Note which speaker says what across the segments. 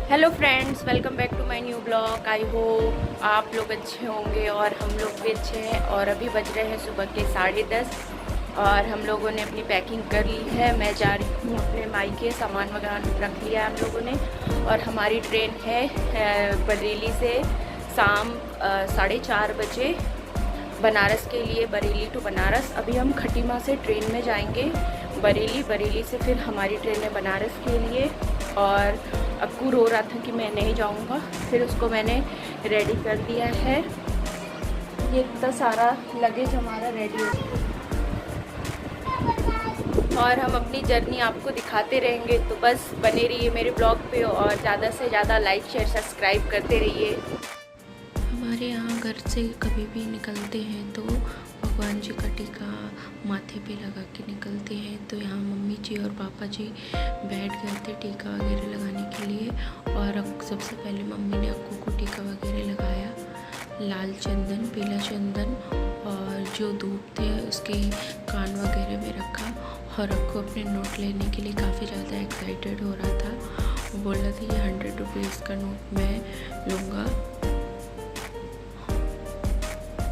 Speaker 1: Hello friends, welcome back to my new blog. I hope आप लोग अच्छे होंगे और हम लोग भी अच्छे हैं। और अभी बज रहे हैं सुबह के 10:30 और हम लोगों ने अपनी पैकिंग कर ली है। मैं जा रही हूँ अपने मायके, सामान वगैरह रख लिया है हम लोगों ने। और हमारी ट्रेन है बरेली से शाम 4:30 बजे बनारस के लिए, बरेली टू बनारस। अभी हम खटीमा से ट्रेन में जाएंगे बरेली से फिर हमारी ट्रेन है बनारस के लिए। और अक्कू रो रहा था कि मैं नहीं जाऊंगा, फिर उसको मैंने रेडी कर दिया है। ये इतना सारा लगेज हमारा रेडी हो गया और हम अपनी जर्नी आपको दिखाते रहेंगे। तो बस बने रहिए मेरे ब्लॉग पे और ज़्यादा से ज़्यादा लाइक शेयर सब्सक्राइब करते रहिए।
Speaker 2: हमारे यहाँ घर से कभी भी निकलते हैं तो भगवान जी का टीका माथे पे लगा के निकलते हैं। तो यहाँ मम्मी जी और पापा जी बैठ गए थे टीका वगैरह लगाने के लिए। और सबसे पहले मम्मी ने अक्कू को टीका वगैरह लगाया, लाल चंदन, पीला चंदन और जो धूप थे उसके कान वगैरह में रखा। और अक्कू अपने नोट लेने के लिए काफ़ी ज़्यादा एक्साइटेड हो रहा था। वो बोल रहा था ये 100 रुपीज़ का नोट मैं लूँगा।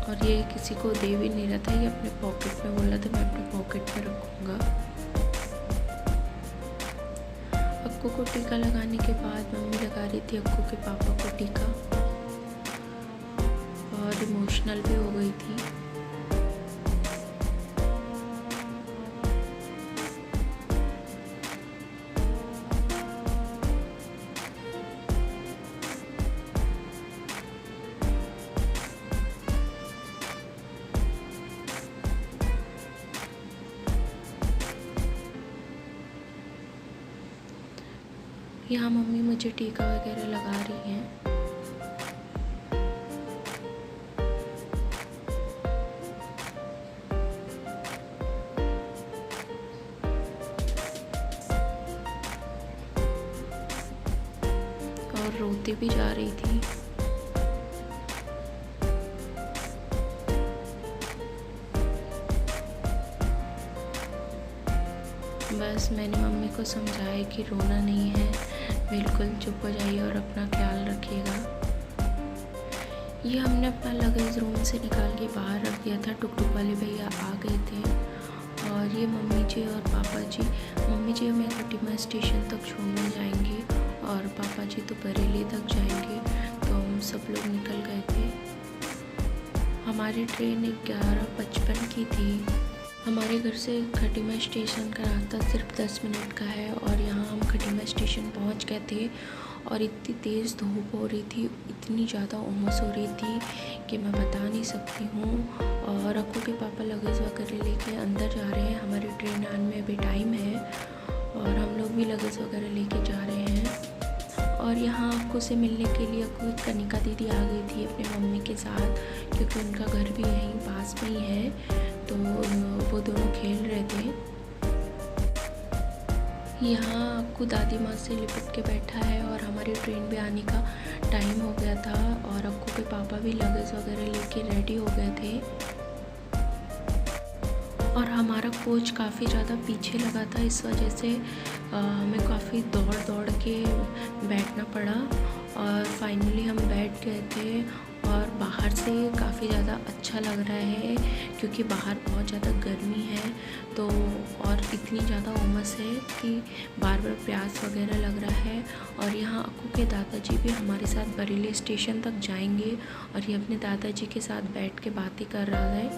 Speaker 2: और ये किसी को दे भी नहीं रहा था, ये अपने पॉकेट में बोला था मैं अपने पॉकेट में रखूँगा। अक्कू को टीका लगाने के बाद मम्मी लगा रही थी अक्कू के पापा को टीका और इमोशनल भी हो गई थी। यहाँ मम्मी मुझे टीका वगैरह लगा रही हैं। और रोती भी जा रही थी। बस मैंने मम्मी को समझाया कि रोना नहीं है, बिल्कुल चुप हो जाइए और अपना ख्याल रखिएगा। ये हमने अपना लगेज रूम से निकाल के बाहर रख दिया था। टुकटुक वाले भैया आ गए थे और ये मम्मी जी और पापा जी, मम्मी जी हमें खटीमा स्टेशन तक छोड़ने जाएंगे और पापा जी तो बरेली तक जाएंगे। तो हम सब लोग निकल गए थे। हमारी ट्रेन 11:55 की थी। हमारे घर से खटीमा स्टेशन का रास्ता सिर्फ 10 मिनट का है और यहाँ हम खटीमा स्टेशन पहुँच गए थे। और इतनी तेज़ धूप हो रही थी, इतनी ज़्यादा उमस हो रही थी कि मैं बता नहीं सकती हूँ। और अक्कू के पापा लगेज वगैरह लेके अंदर जा रहे हैं। हमारी ट्रेन आने में अभी टाइम है और हम लोग भी लगेज वगैरह लेके जा रहे हैं। और यहाँ अक्कू से मिलने के लिए अक्कू कनिका दीदी आ गई थी अपनी मम्मी के साथ, क्योंकि उनका घर भी यहीं पास में ही है। तो वो दोनों खेल रहे थे। यहाँ अक्कू दादी माँ से लिपट के बैठा है और हमारी ट्रेन भी आने का टाइम हो गया था। और अक्कू के पापा भी लगेज वगैरह लेके रेडी हो गए थे। और हमारा कोच काफ़ी ज़्यादा पीछे लगा था, इस वजह से हमें काफ़ी दौड़ के बैठना पड़ा। और फाइनली हम बैठ गए थे और बाहर से काफ़ी ज़्यादा अच्छा लग रहा है, क्योंकि बाहर बहुत ज़्यादा गर्मी है तो और इतनी ज़्यादा उमस है कि बार बार प्यास वगैरह लग रहा है। और यहाँ अक्कू के दादाजी भी हमारे साथ बरेली स्टेशन तक जाएंगे और ये अपने दादाजी के साथ बैठ के बातें कर रहा है।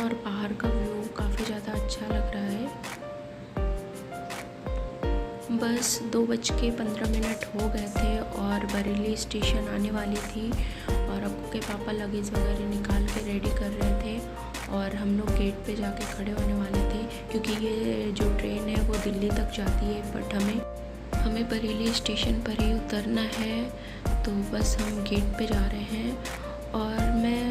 Speaker 2: और बाहर का व्यू काफ़ी ज़्यादा अच्छा लग रहा है। बस 2:15 हो गए थे और बरेली स्टेशन आने वाली थी और अक्कू के पापा लगेज वगैरह निकाल के रेडी कर रहे थे और हम लोग गेट पे जाके खड़े होने वाले थे, क्योंकि ये जो ट्रेन है वो दिल्ली तक जाती है। बट हमें बरेली स्टेशन पर ही उतरना है। तो बस हम गेट पे जा रहे हैं। और मैं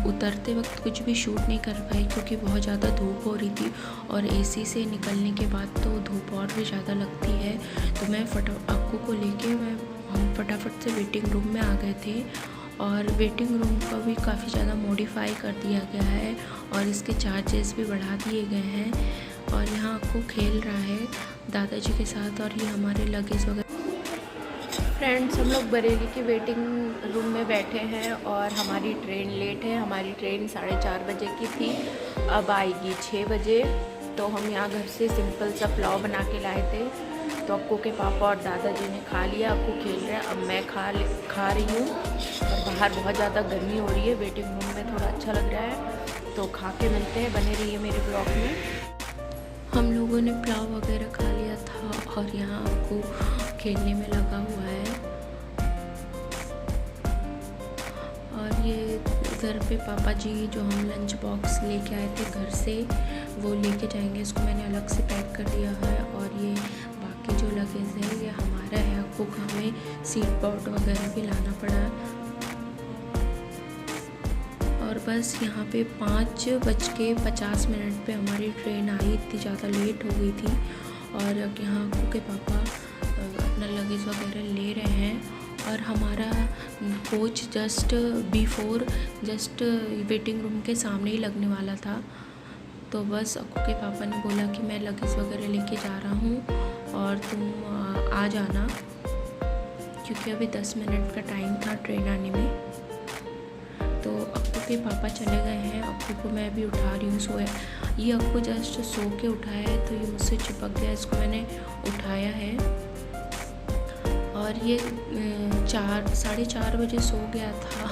Speaker 2: उतरते वक्त कुछ भी शूट नहीं कर पाई, क्योंकि बहुत ज़्यादा धूप हो रही थी और एसी से निकलने के बाद तो धूप और भी ज़्यादा लगती है। तो मैं अक्कू को लेके हम फटाफट से वेटिंग रूम में आ गए थे। और वेटिंग रूम को भी काफ़ी ज़्यादा मॉडिफाई कर दिया गया है और इसके चार्जेस भी बढ़ा दिए गए हैं। और यहाँ अक्कू खेल रहा है दादाजी के साथ। और ये हमारे लगेज वगैरह। फ्रेंड्स, हम लोग बरेली के वेटिंग रूम में बैठे हैं और हमारी ट्रेन लेट है। हमारी ट्रेन 4:30 बजे की थी, अब आएगी 6 बजे। तो हम यहाँ घर से सिंपल सा पुलाव बना के लाए थे। तो अक्कू के पापा और दादाजी ने खा लिया, अक्कू खेल रहे हैं, अब मैं खा रही हूँ। और बाहर बहुत ज़्यादा गर्मी हो रही है, वेटिंग रूम में थोड़ा अच्छा लग रहा है। तो खा के मिलते हैं, बने रहिए मेरे ब्लॉग में। हम लोगों ने पुलाव वगैरह खा लिया था और यहाँ अक्कू खेलने में लगा हुआ है। और ये घर पे पापा जी जो हम लंच बॉक्स लेके आए थे घर से, वो लेके जाएंगे। इसको मैंने अलग से पैक कर दिया है। और ये बाकी जो लगेज है ये हमारा है। अक्कू को हमें सीट बेल्ट वगैरह भी लाना पड़ा। और बस यहाँ पे 5:50 पे हमारी ट्रेन आई। इतनी ज़्यादा लेट हो गई थी। और यहाँ अक्कू के पापा अपना लगेज वगैरह ले रहे हैं। और हमारा कोच जस्ट वेटिंग रूम के सामने ही लगने वाला था। तो बस अक्कू के पापा ने बोला कि मैं लगेज वगैरह लेके जा रहा हूँ और तुम आ जाना, क्योंकि अभी 10 मिनट का टाइम था ट्रेन आने में। तो अक्कू के पापा चले गए हैं। अक्कू को मैं अभी उठा रही हूँ, सोया। ये अक्कू जस्ट सो के उठा है, तो ये मुझसे चिपक गया, इसको मैंने उठाया है। और ये 4:30 बजे सो गया था।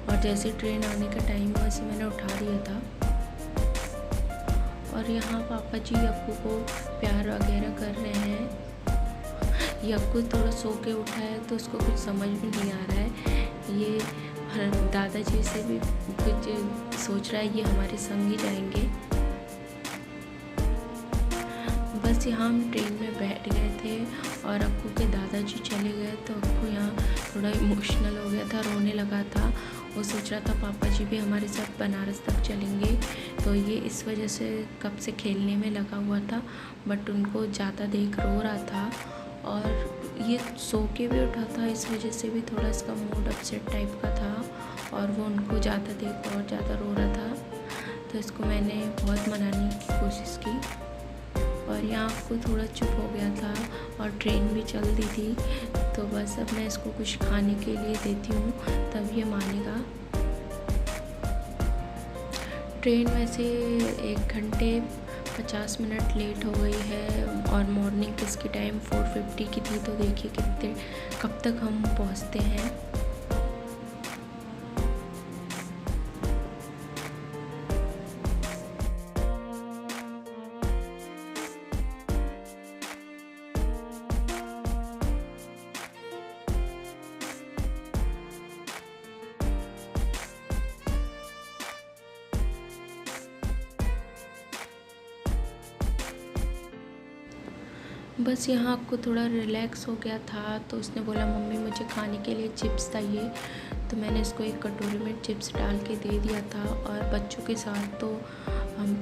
Speaker 2: और जैसे ट्रेन आने का टाइम हुआ वैसे मैंने उठा दिया था। और यहाँ पापा जी अक्कू को प्यार वगैरह कर रहे हैं। ये अक्कू थोड़ा सो के उठा है तो उसको कुछ समझ भी नहीं आ रहा है। ये दादाजी से भी कुछ सोच रहा है, ये हमारे संग ही जाएंगे। बस यहाँ हम ट्रेन में बैठ गए थे और अक्कू के दादाजी चले गए। तो अक्कू यहाँ थोड़ा इमोशनल हो गया था, रोने लगा था। वो सोच रहा था पापा जी भी हमारे साथ बनारस तक चलेंगे। तो ये इस वजह से कब से खेलने में लगा हुआ था, बट उनको ज़्यादा देख रो रहा था। और ये सो के भी उठा था, इस वजह से भी थोड़ा इसका मूड अपसेट टाइप का था। और वो उनको ज़्यादा देख और ज़्यादा रो रहा था। तो इसको मैंने बहुत मनाने की कोशिश की। और यहाँ आपको थोड़ा चुप हो गया था और ट्रेन भी चल दी थी। तो बस अब मैं इसको कुछ खाने के लिए देती हूँ, तब ये मानेगा। ट्रेन वैसे 1 घंटे 50 मिनट लेट हो गई है और मॉर्निंग इसकी टाइम 4:50 की थी। तो देखिए कब तक हम पहुँचते हैं। बस यहाँ आपको थोड़ा रिलैक्स हो गया था। तो उसने बोला मम्मी मुझे खाने के लिए चिप्स चाहिए। तो मैंने इसको एक कटोरी में चिप्स डाल के दे दिया था। और बच्चों के साथ तो हम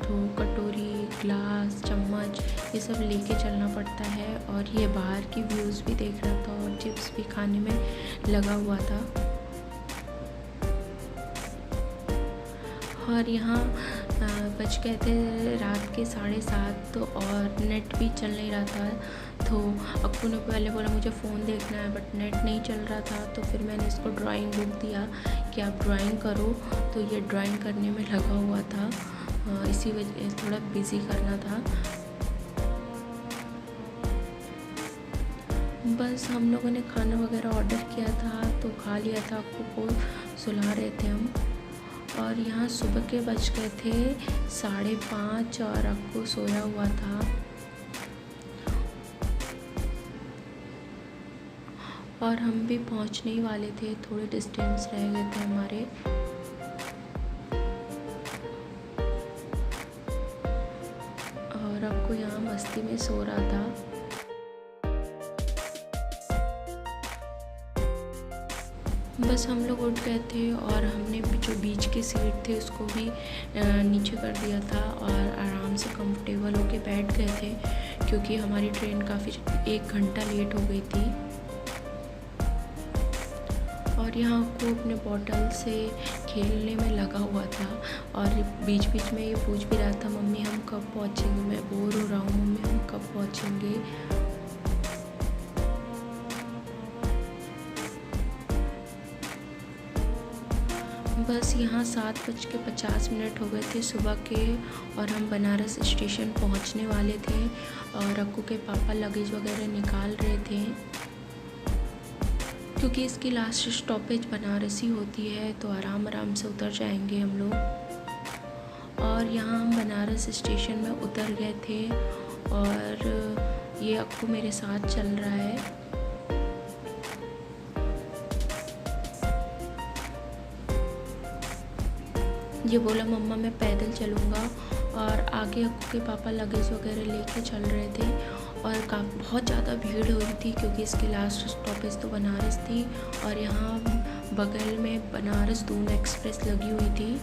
Speaker 2: तो कटोरी, ग्लास, चम्मच ये सब लेके चलना पड़ता है। और ये बाहर की व्यूज़ भी देख रहा था और चिप्स भी खाने में लगा हुआ था। और यहाँ बज गए थे रात के 7:30। तो और नेट भी चल नहीं रहा था। तो अक्कू ने पहले बोला मुझे फ़ोन देखना है, बट नेट नहीं चल रहा था। तो फिर मैंने इसको ड्राइंग बुक दिया कि आप ड्राइंग करो। तो ये ड्राइंग करने में लगा हुआ था, इसी वजह थोड़ा बिज़ी करना था। बस हम लोगों ने खाना वगैरह ऑर्डर किया था तो खा लिया था। अक्कू को सुला रहे थे हम। और यहाँ सुबह के बज गए थे 5:30 और अक्कू सोया हुआ था। और हम भी पहुँचने ही वाले थे, थोड़े डिस्टेंस रह गए थे हमारे। और अक्कू यहाँ मस्ती में सो रहा था। बस हम लोग उठ गए थे और हमने जो बीच की सीट थे उसको भी नीचे कर दिया था और आराम से कंफर्टेबल होके बैठ गए थे, क्योंकि हमारी ट्रेन काफ़ी 1 घंटा लेट हो गई थी। और और यहाँ को अपने बॉटल से खेलने में लगा हुआ था और बीच बीच में ये पूछ भी रहा था, मम्मी हम कब पहुँचेंगे, मैं बोर हो रहा हूँ मम्मी हम कब पहुँचेंगे। बस यहाँ 7:50 हो गए थे सुबह के और हम बनारस स्टेशन पहुँचने वाले थे और अक्कू के पापा लगेज वगैरह निकाल रहे थे क्योंकि इसकी लास्ट स्टॉपेज बनारस ही होती है, तो आराम आराम से उतर जाएंगे हम लोग। और यहाँ हम बनारस स्टेशन में उतर गए थे और ये अक्कू मेरे साथ चल रहा है। ये बोला मम्मा मैं पैदल चलूँगा और आगे अक्कू के पापा लगेज वगैरह लेके चल रहे थे और बहुत ज़्यादा भीड़ हुई थी क्योंकि इसकी लास्ट स्टॉपेज तो बनारस थी और यहाँ बगल में बनारस दून एक्सप्रेस लगी हुई थी।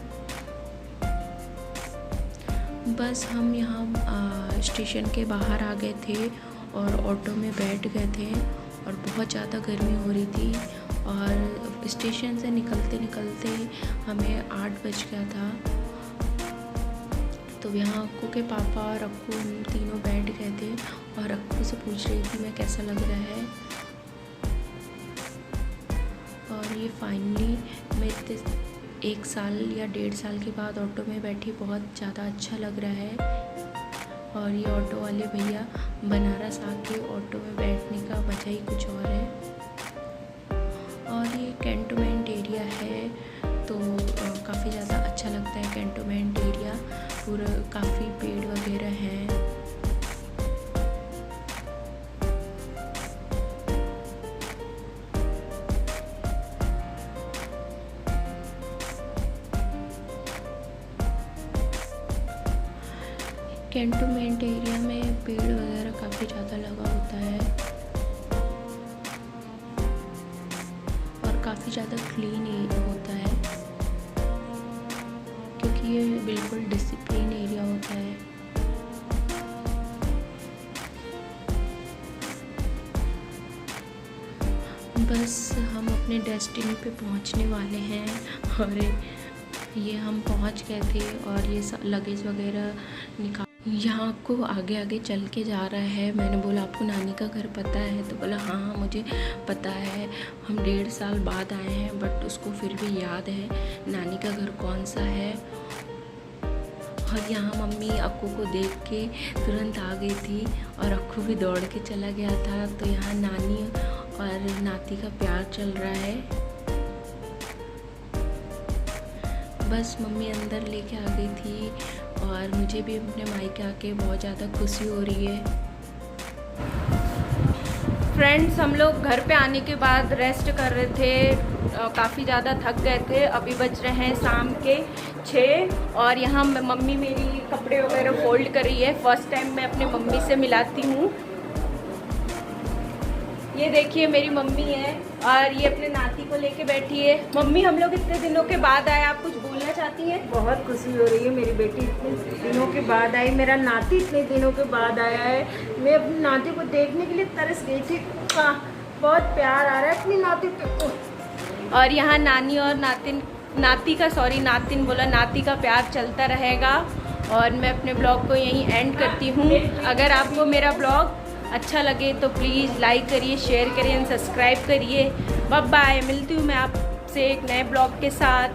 Speaker 2: बस हम यहाँ स्टेशन के बाहर आ गए थे और ऑटो में बैठ गए थे और बहुत ज़्यादा गर्मी हो रही थी और स्टेशन से निकलते निकलते हमें 8 बज गया था। तो यहाँ अक्कू के पापा और अक्कू तीनों बैठ गए थे और अक्कू से पूछ रही थी मैं कैसा लग रहा है। और ये फाइनली मैं 1 साल या 1.5 साल के बाद ऑटो में बैठी, बहुत ज़्यादा अच्छा लग रहा है। और ये ऑटो वाले भैया बनारस आके ऑटो में बैठने का मज़ा ही कुछ और है। और ये कैंटोनमेंट एरिया है तो काफ़ी ज़्यादा अच्छा लगता है कैंटोनमेंट एरिया, पूरा काफ़ी पेड़ वगैरह हैं। कैंटोनमेंट एरिया में पेड़ वगैरह काफ़ी ज़्यादा लगा होता है और काफ़ी ज़्यादा क्लीन होता है क्योंकि ये बिल्कुल डिसिप्लिन एरिया होता है। बस हम अपने डेस्टिनी पे पहुंचने वाले हैं और ये हम पहुंच गए थे और ये लगेज वगैरह निकाल यहाँ को आगे आगे चल के जा रहा है। मैंने बोला आपको नानी का घर पता है, तो बोला हाँ मुझे पता है, हम 1.5 साल बाद आए हैं बट उसको फिर भी याद है नानी का घर कौन सा है। और यहाँ मम्मी अक्कू को देख के तुरंत आ गई थी और अक्कू भी दौड़ के चला गया था। तो यहाँ नानी और नाती का प्यार चल रहा है। बस मम्मी अंदर लेके आ गई थी और मुझे भी अपने मायके आके बहुत ज़्यादा खुशी हो रही है।
Speaker 1: फ्रेंड्स हम लोग घर पे आने के बाद रेस्ट कर रहे थे, काफ़ी ज़्यादा थक गए थे। अभी बज रहे हैं शाम के 6 और यहाँ मम्मी मेरी कपड़े वगैरह फोल्ड कर रही है। फर्स्ट टाइम मैं अपने मम्मी से मिलाती हूँ। ये देखिए मेरी मम्मी है और ये अपने नाती को लेके बैठी है। मम्मी हम लोग इतने दिनों के बाद आए, आप कुछ बोलना चाहती हैं?
Speaker 3: बहुत खुशी हो रही है, मेरी बेटी इतने दिनों के बाद आई, मेरा नाती इतने दिनों के बाद आया है। मैं अपनी नाती को देखने के लिए तरस गई थी। बहुत प्यार आ रहा है अपनी नाती को।
Speaker 1: और यहाँ नानी और नाती का प्यार चलता रहेगा। और मैं अपने ब्लॉग को यहीं एंड करती हूँ। अगर आपको मेरा ब्लॉग अच्छा लगे तो प्लीज़ लाइक करिए, शेयर करिए एंड सब्सक्राइब करिए। बाय बाय, मिलती हूँ मैं आपसे एक नए ब्लॉग के साथ।